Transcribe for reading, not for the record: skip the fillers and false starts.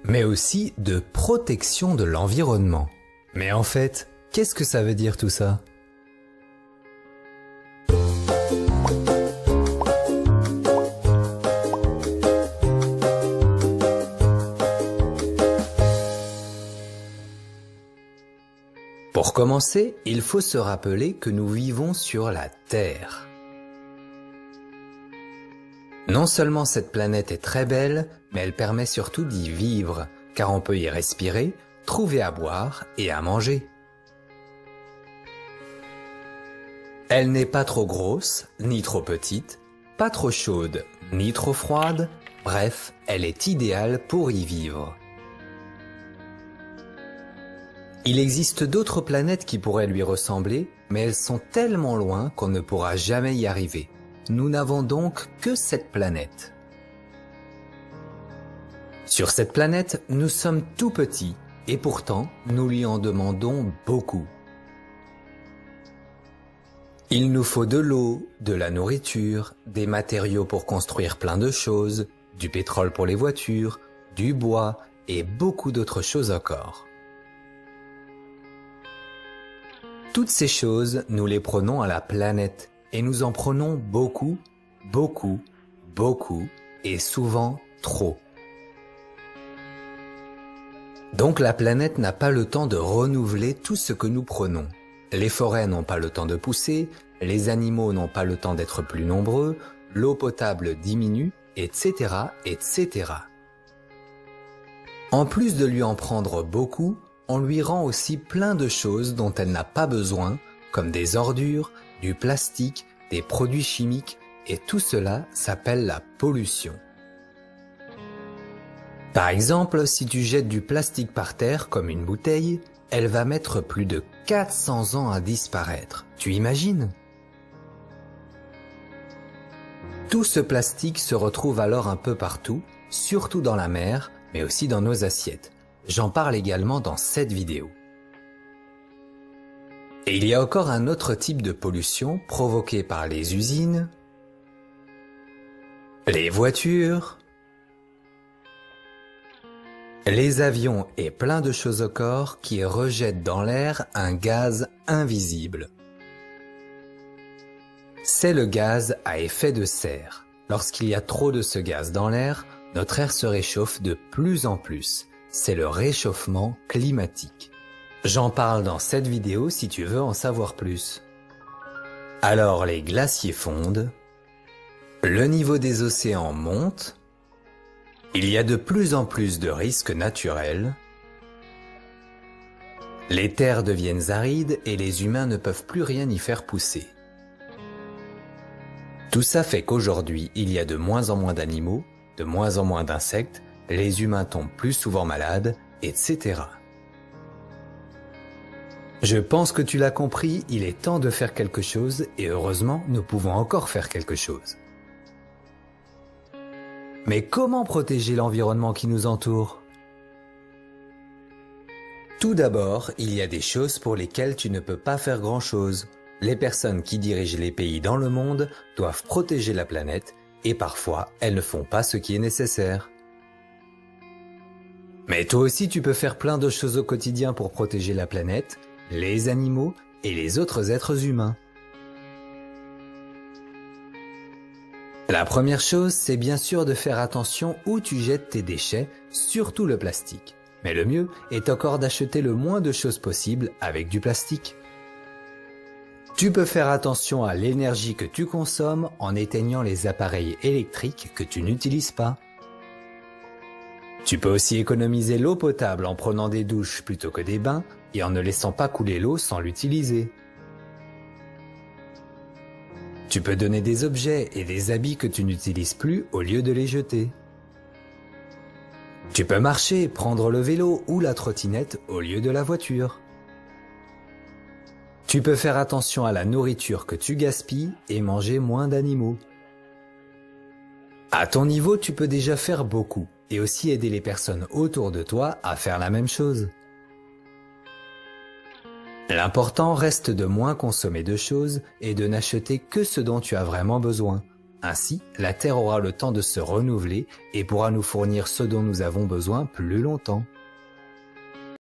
mais aussi de protection de l'environnement. Mais en fait, qu'est-ce que ça veut dire tout ça? Pour commencer, il faut se rappeler que nous vivons sur la Terre. Non seulement cette planète est très belle, mais elle permet surtout d'y vivre, car on peut y respirer, trouver à boire et à manger. Elle n'est pas trop grosse, ni trop petite, pas trop chaude, ni trop froide, bref, elle est idéale pour y vivre. Il existe d'autres planètes qui pourraient lui ressembler, mais elles sont tellement loin qu'on ne pourra jamais y arriver. Nous n'avons donc que cette planète. Sur cette planète, nous sommes tout petits, et pourtant, nous lui en demandons beaucoup. Il nous faut de l'eau, de la nourriture, des matériaux pour construire plein de choses, du pétrole pour les voitures, du bois et beaucoup d'autres choses encore. Toutes ces choses, nous les prenons à la planète et nous en prenons beaucoup, beaucoup, beaucoup et souvent trop. Donc la planète n'a pas le temps de renouveler tout ce que nous prenons. Les forêts n'ont pas le temps de pousser, les animaux n'ont pas le temps d'être plus nombreux, l'eau potable diminue, etc., etc. En plus de lui en prendre beaucoup, on lui rend aussi plein de choses dont elle n'a pas besoin, comme des ordures, du plastique, des produits chimiques, et tout cela s'appelle la pollution. Par exemple, si tu jettes du plastique par terre comme une bouteille, elle va mettre plus de 400 ans à disparaître. Tu imagines? Tout ce plastique se retrouve alors un peu partout, surtout dans la mer, mais aussi dans nos assiettes. J'en parle également dans cette vidéo. Et il y a encore un autre type de pollution provoquée par les usines, les voitures, les avions et plein de choses encore qui rejettent dans l'air un gaz invisible. C'est le gaz à effet de serre. Lorsqu'il y a trop de ce gaz dans l'air, notre air se réchauffe de plus en plus. C'est le réchauffement climatique. J'en parle dans cette vidéo si tu veux en savoir plus. Alors les glaciers fondent, le niveau des océans monte, il y a de plus en plus de risques naturels, les terres deviennent arides et les humains ne peuvent plus rien y faire pousser. Tout ça fait qu'aujourd'hui, il y a de moins en moins d'animaux, de moins en moins d'insectes, les humains tombent plus souvent malades, etc. Je pense que tu l'as compris, il est temps de faire quelque chose et heureusement, nous pouvons encore faire quelque chose. Mais comment protéger l'environnement qui nous entoure? Tout d'abord, il y a des choses pour lesquelles tu ne peux pas faire grand-chose. Les personnes qui dirigent les pays dans le monde doivent protéger la planète et parfois, elles ne font pas ce qui est nécessaire. Mais toi aussi, tu peux faire plein de choses au quotidien pour protéger la planète, les animaux et les autres êtres humains. La première chose, c'est bien sûr de faire attention où tu jettes tes déchets, surtout le plastique. Mais le mieux est encore d'acheter le moins de choses possible avec du plastique. Tu peux faire attention à l'énergie que tu consommes en éteignant les appareils électriques que tu n'utilises pas. Tu peux aussi économiser l'eau potable en prenant des douches plutôt que des bains et en ne laissant pas couler l'eau sans l'utiliser. Tu peux donner des objets et des habits que tu n'utilises plus au lieu de les jeter. Tu peux marcher, prendre le vélo ou la trottinette au lieu de la voiture. Tu peux faire attention à la nourriture que tu gaspilles et manger moins d'animaux. À ton niveau, tu peux déjà faire beaucoup et aussi aider les personnes autour de toi à faire la même chose. L'important reste de moins consommer de choses et de n'acheter que ce dont tu as vraiment besoin. Ainsi, la Terre aura le temps de se renouveler et pourra nous fournir ce dont nous avons besoin plus longtemps.